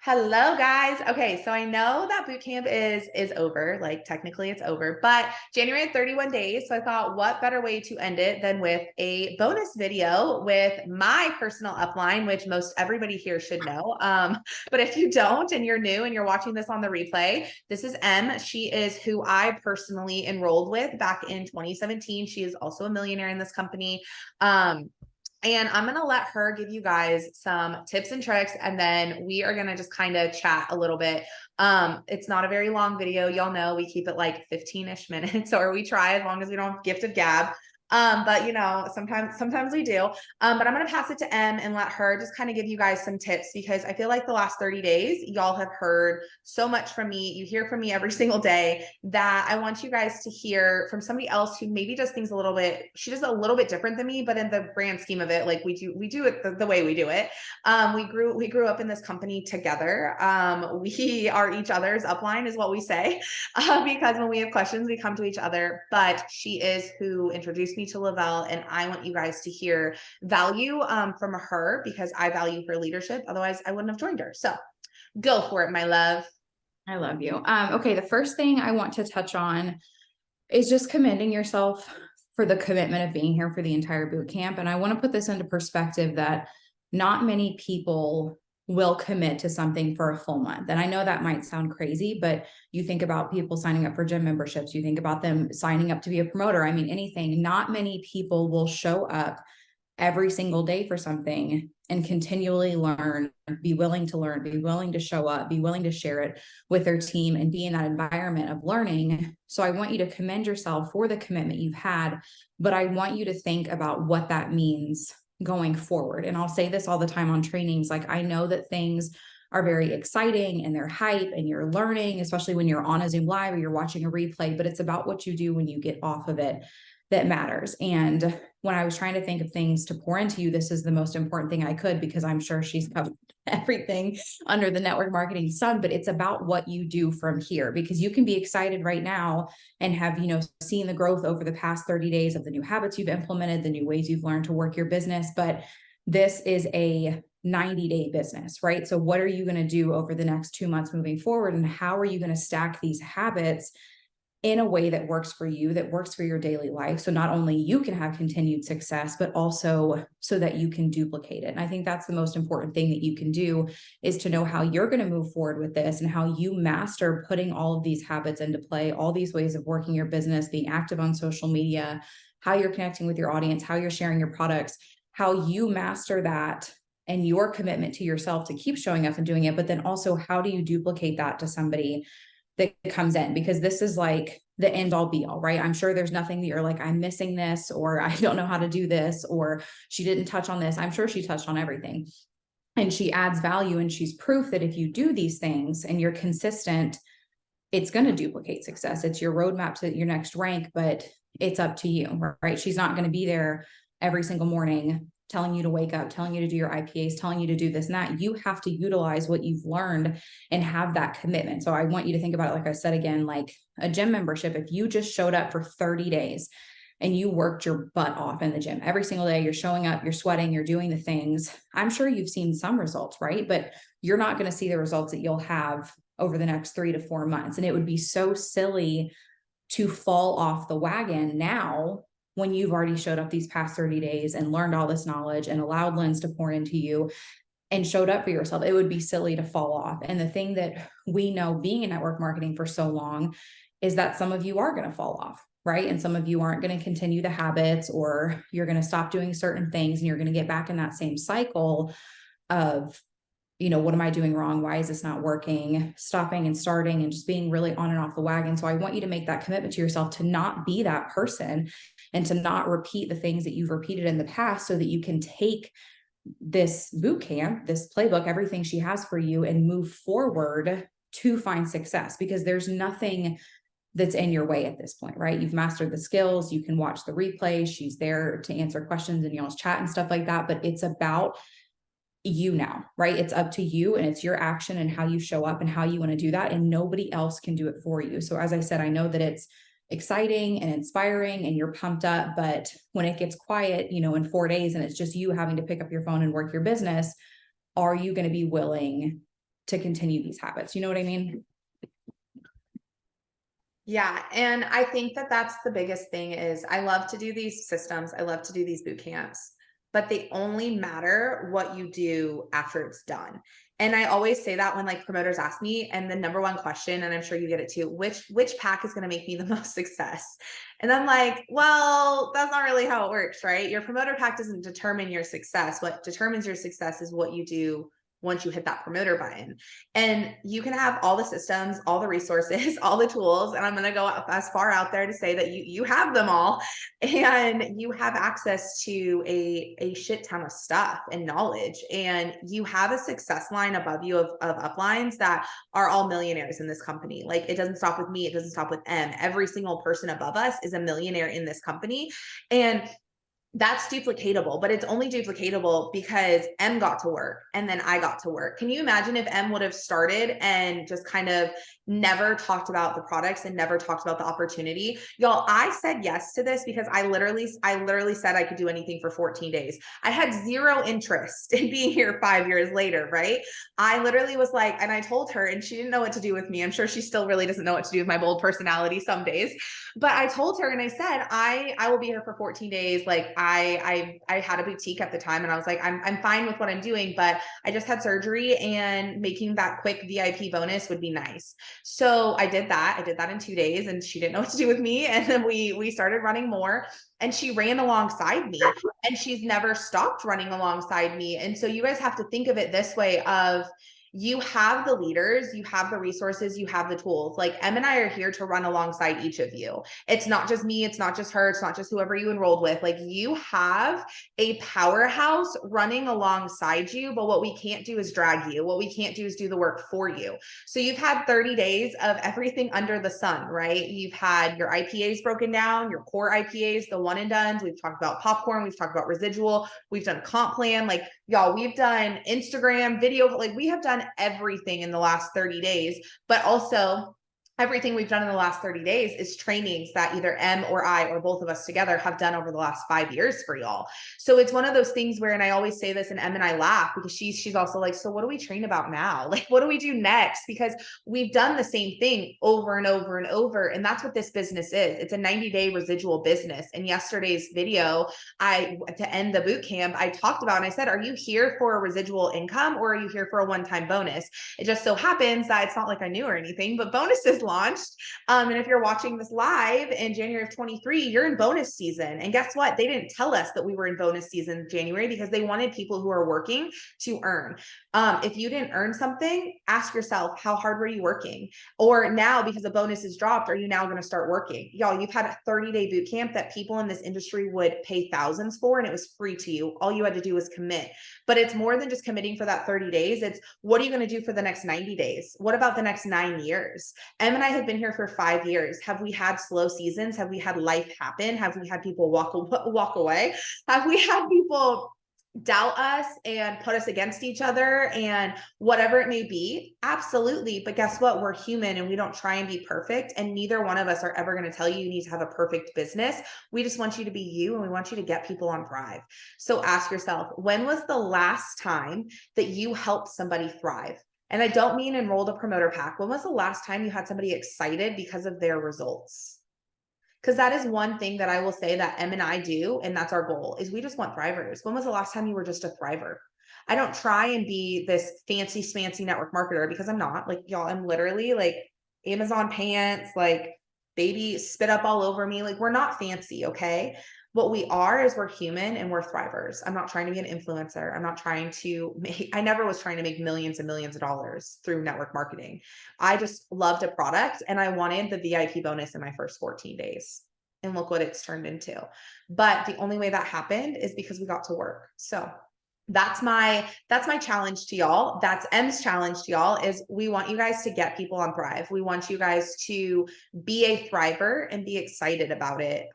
Hello guys. Okay, so I know that boot camp is over, like technically it's over, but January had 31 days. So I thought what better way to end it than with a bonus video with my personal upline, which most everybody here should know. But if you don't and you're new and you're watching this on the replay, this is Em. She is who I personally enrolled with back in 2017. She is also a millionaire in this company. And I'm going to let her give you guys some tips and tricks, and then we are going to just kind of chat a little bit. It's not a very long video. Y'all know we keep it like 15-ish minutes, or we try as long as we don't have gift of gab. But you know, sometimes we do. But I'm going to pass it to Em and let her just kind of give you guys some tips, because I feel like the last 30 days, y'all have heard so much from me. You hear from me every single day that I want you guys to hear from somebody else who maybe does things a little bit, she does a little bit different than me, but in the grand scheme of it, like we do it the way we do it. We grew up in this company together. We are each other's upline is what we say, because when we have questions, we come to each other. But she is who introduced me to Lavelle, and I want you guys to hear value from her, because I value her leadership. Otherwise, I wouldn't have joined her. So go for it, my love. I love you. Okay, the first thing I want to touch on is just commending yourself for the commitment of being here for the entire boot camp. And I want to put this into perspective that not many people will commit to something for a full month. And I know that might sound crazy, but you think about people signing up for gym memberships, you think about them signing up to be a promoter. I mean, anything, not many people will show up every single day for something and continually learn, be willing to learn, be willing to show up, be willing to share it with their team and be in that environment of learning. So I want you to commend yourself for the commitment you've had, but I want you to think about what that means going forward. And I'll say this all the time on trainings. Like, I know that things are very exciting and they're hype and you're learning, especially when you're on a Zoom live or you're watching a replay, but it's about what you do when you get off of it that matters. And when I was trying to think of things to pour into you, this is the most important thing I could, because I'm sure she's covered everything under the network marketing sun, but it's about what you do from here, because you can be excited right now and have, seen the growth over the past 30 days of the new habits you've implemented, the new ways you've learned to work your business. But this is a 90-day business, right? So what are you going to do over the next 2 months moving forward? And how are you going to stack these habits in a way that works for you, that works for your daily life? So not only you can have continued success, but also so that you can duplicate it. And I think that's the most important thing that you can do, is to know how you're going to move forward with this and how you master putting all of these habits into play, all these ways of working your business, being active on social media, how you're connecting with your audience, how you're sharing your products, how you master that and your commitment to yourself to keep showing up and doing it. But then also, how do you duplicate that to somebody that comes in? Because this is like the end all be all, right? I'm sure there's nothing that you're like, I'm missing this, or I don't know how to do this, or she didn't touch on this. I'm sure she touched on everything, and she adds value, and she's proof that if you do these things and you're consistent, it's going to duplicate success. It's your roadmap to your next rank, but it's up to you, right? She's not going to be there every single morning telling you to wake up, telling you to do your IPAs, telling you to do this and that. You have to utilize what you've learned and have that commitment. So I want you to think about it, like I said, again, like a gym membership. If you just showed up for 30 days and you worked your butt off in the gym every single day, you're showing up, you're sweating, you're doing the things, I'm sure you've seen some results, right? But you're not going to see the results that you'll have over the next 3 to 4 months. And it would be so silly to fall off the wagon now, when you've already showed up these past 30 days and learned all this knowledge and allowed Linds to pour into you and showed up for yourself. It would be silly to fall off. And the thing that we know, being in network marketing for so long, is that some of you are going to fall off, right? And some of you aren't going to continue the habits, or you're going to stop doing certain things and you're going to get back in that same cycle of, what am I doing wrong? Why is this not working? Stopping and starting and just being really on and off the wagon. So I want you to make that commitment to yourself to not be that person and to not repeat the things that you've repeated in the past, so that you can take this boot camp, this playbook, everything she has for you, and move forward to find success, because there's nothing that's in your way at this point, right? You've mastered the skills. You can watch the replay. She's there to answer questions and y'all's chat and stuff like that. But it's about you now, right? It's up to you, and it's your action and how you show up and how you want to do that. And nobody else can do it for you. So as I said, I know that it's exciting and inspiring and you're pumped up, but when it gets quiet, in 4 days and it's just you having to pick up your phone and work your business, are you going to be willing to continue these habits. You know what I mean? Yeah. And I think that that's the biggest thing is I love to do these systems. I love to do these boot camps, but they only matter what you do after it's done. And I always say that when like promoters ask me, and the number one question, and I'm sure you get it too, which pack is going to make me the most success? And I'm like, well, that's not really how it works, right? Your promoter pack doesn't determine your success. What determines your success is what you do once you hit that promoter button. And you can have all the systems, all the resources, all the tools. And I'm going to go as far out there to say that you have them all, and you have access to a shit ton of stuff and knowledge. And you have a success line above you of uplines that are all millionaires in this company. Like it doesn't stop with me. It doesn't stop with M. Every single person above us is a millionaire in this company. And that's duplicatable, but it's only duplicatable because M got to work and then I got to work. Can you imagine if M would have started and just kind of never talked about the products and never talked about the opportunity? Y'all, I said yes to this because I literally said I could do anything for 14 days. I had zero interest in being here 5 years later, right? I literally was like, and I told her, and she didn't know what to do with me. I'm sure she still really doesn't know what to do with my bold personality some days. But I told her and I said, I will be here for 14 days. Like I had a boutique at the time and I was like, I'm fine with what I'm doing, but I just had surgery and making that quick VIP bonus would be nice. So I did that. I did that in 2 days and she didn't know what to do with me. And then we started running more and she ran alongside me and she's never stopped running alongside me. And so you guys have to think of it this way of, you have the leaders, you have the resources, you have the tools. Like Em and I are here to run alongside each of you. It's not just me, it's not just her, it's not just whoever you enrolled with. Like you have a powerhouse running alongside you, but what we can't do is drag you. What we can't do is do the work for you. So you've had 30 days of everything under the sun, right? You've had your IPAs broken down, your core IPAs, the one and dones. We've talked about popcorn, we've talked about residual, we've done comp plan. Like y'all, we've done Instagram video, like we have done everything in the last 30 days, but also everything we've done in the last 30 days is trainings that either M or I or both of us together have done over the last 5 years for y'all. So it's one of those things where, and I always say this and M and I laugh because she's also like, so what do we train about now? Like, what do we do next? Because we've done the same thing over and over and over. And that's what this business is. It's a 90-day residual business. In yesterday's video, to end the boot camp, I talked about, and I said, are you here for a residual income or are you here for a one-time bonus? It just so happens that it's not like I knew or anything, but bonuses launched. And if you're watching this live in January of 23, you're in bonus season. And guess what? They didn't tell us that we were in bonus season in January because they wanted people who are working to earn. If you didn't earn something, ask yourself, how hard were you working? Or now, because the bonus is dropped, are you now going to start working? Y'all, you've had a 30-day boot camp that people in this industry would pay thousands for, and it was free to you. All you had to do was commit. But it's more than just committing for that 30 days. It's what are you going to do for the next 90 days? What about the next 9 years? Em and I have been here for 5 years. Have we had slow seasons? Have we had life happen? Have we had people walk away? Have we had people doubt us and put us against each other and whatever it may be? Absolutely. But guess what? We're human and we don't try and be perfect. And neither one of us are ever going to tell you you need to have a perfect business. We just want you to be you and we want you to get people on Thrive. So ask yourself, when was the last time that you helped somebody thrive? And I don't mean enrolled a promoter pack. When was the last time you had somebody excited because of their results? Because that is one thing that I will say that Em and I do, and that's our goal, is we just want thrivers. When was the last time you were just a thriver? I don't try and be this fancy smancy network marketer because I'm not. Like, y'all, I'm literally like Amazon pants, like baby spit up all over me. Like, we're not fancy, okay? What we are is we're human and we're thrivers. I'm not trying to be an influencer. I'm not trying to make, I never was trying to make millions and millions of dollars through network marketing. I just loved a product and I wanted the VIP bonus in my first 14 days. And look what it's turned into. But the only way that happened is because we got to work. So that's my challenge to y'all. That's Em's challenge to y'all, is we want you guys to get people on Thrive. We want you guys to be a thriver and be excited about it.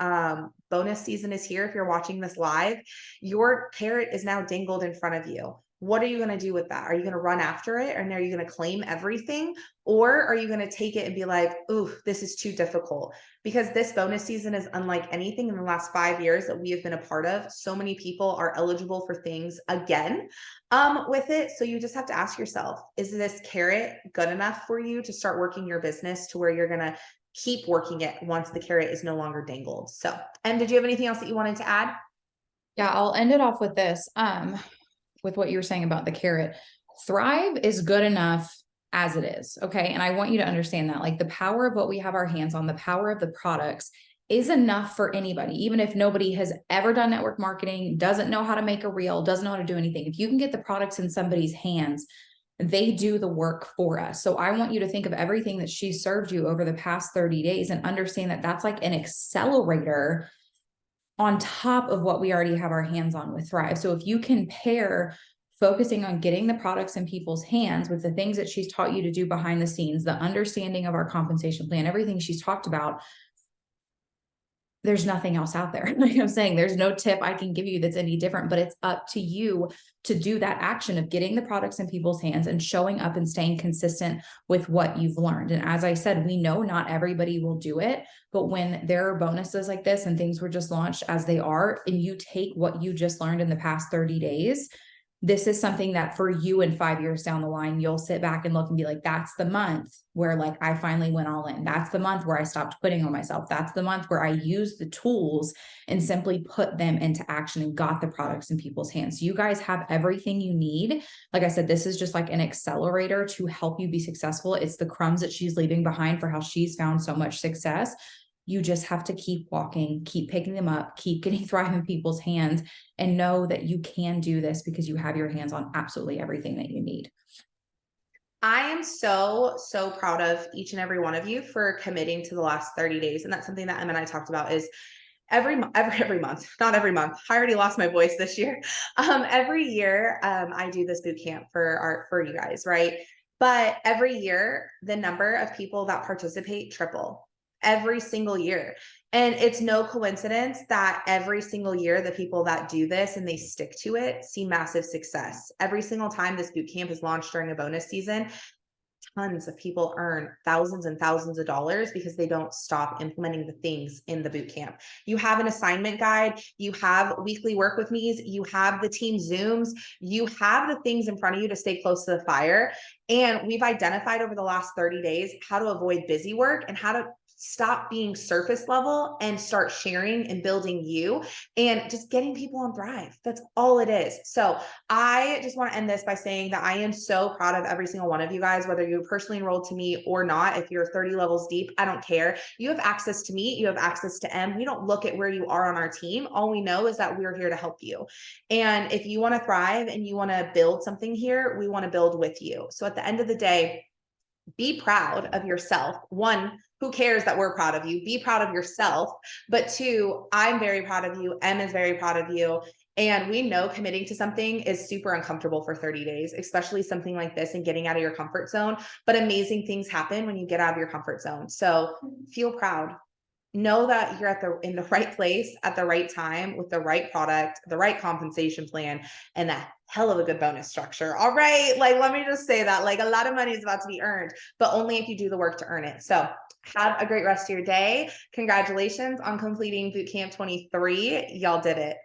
Bonus season is here. If you're watching this live, your carrot is now dangled in front of you. What are you going to do with that? Are you going to run after it, and are you going to claim everything? Or are you going to take it and be like, ooh, this is too difficult? Because this bonus season is unlike anything in the last 5 years that we have been a part of. So many people are eligible for things again with it. So you just have to ask yourself, is this carrot good enough for you to start working your business to where you're going to keep working it once the carrot is no longer dangled? So, and did you have anything else that you wanted to add? Yeah, I'll end it off with this. With what you were saying about the carrot. Thrive is good enough as it is. Okay. And I want you to understand that, like, the power of what we have our hands on, the power of the products is enough for anybody, even if nobody has ever done network marketing, doesn't know how to make a reel, doesn't know how to do anything. If you can get the products in somebody's hands, they do the work for us. So I want you to think of everything that she served you over the past 30 days and understand that that's like an accelerator on top of what we already have our hands on with Thrive. So if you can pair focusing on getting the products in people's hands with the things that she's taught you to do behind the scenes, the understanding of our compensation plan, everything she's talked about, there's nothing else out there. Like I'm saying, there's no tip I can give you that's any different, but it's up to you to do that action of getting the products in people's hands and showing up and staying consistent with what you've learned. And as I said, we know not everybody will do it, but when there are bonuses like this and things were just launched as they are, and you take what you just learned in the past 30 days, this is something that for you in 5 years down the line, you'll sit back and look and be like, that's the month where like I finally went all in. That's the month where I stopped quitting on myself. That's the month where I used the tools and simply put them into action and got the products in people's hands. So you guys have everything you need. Like I said, this is just like an accelerator to help you be successful. It's the crumbs that she's leaving behind for how she's found so much success. You just have to keep walking, keep picking them up, keep getting Thrive in people's hands, and know that you can do this because you have your hands on absolutely everything that you need. I am so, so proud of each and every one of you for committing to the last 30 days. And that's something that Em and I talked about is every month, not every month. I already lost my voice this year. Every year, I do this boot camp for you guys, right? But every year, the number of people that participate triple every single year. And it's no coincidence that every single year, the people that do this and they stick to it see massive success. Every single time this boot camp is launched during a bonus season, tons of people earn thousands and thousands of dollars because they don't stop implementing the things in the boot camp. You have an assignment guide, you have weekly work with me's, you have the team Zooms, you have the things in front of you to stay close to the fire. And we've identified over the last 30 days how to avoid busy work and how to stop being surface level and start sharing and building you and just getting people on Thrive. That's all it is. So I just want to end this by saying that I am so proud of every single one of you guys, whether you personally enrolled to me or not. If you're 30 levels deep, I don't care. You have access to me. You have access to Em. We don't look at where you are on our team. All we know is that we're here to help you. And if you want to thrive and you want to build something here, we want to build with you. So at the end of the day, be proud of yourself. One, who cares that we're proud of you? Be proud of yourself. But two, I'm very proud of you. Em is very proud of you. And we know committing to something is super uncomfortable for 30 days, especially something like this and getting out of your comfort zone. But amazing things happen when you get out of your comfort zone. So feel proud. Know that you're in the right place at the right time with the right product, the right compensation plan, and a hell of a good bonus structure. All right. Like, let me just say that, like, a lot of money is about to be earned, but only if you do the work to earn it. So have a great rest of your day. Congratulations on completing bootcamp 23. Y'all did it.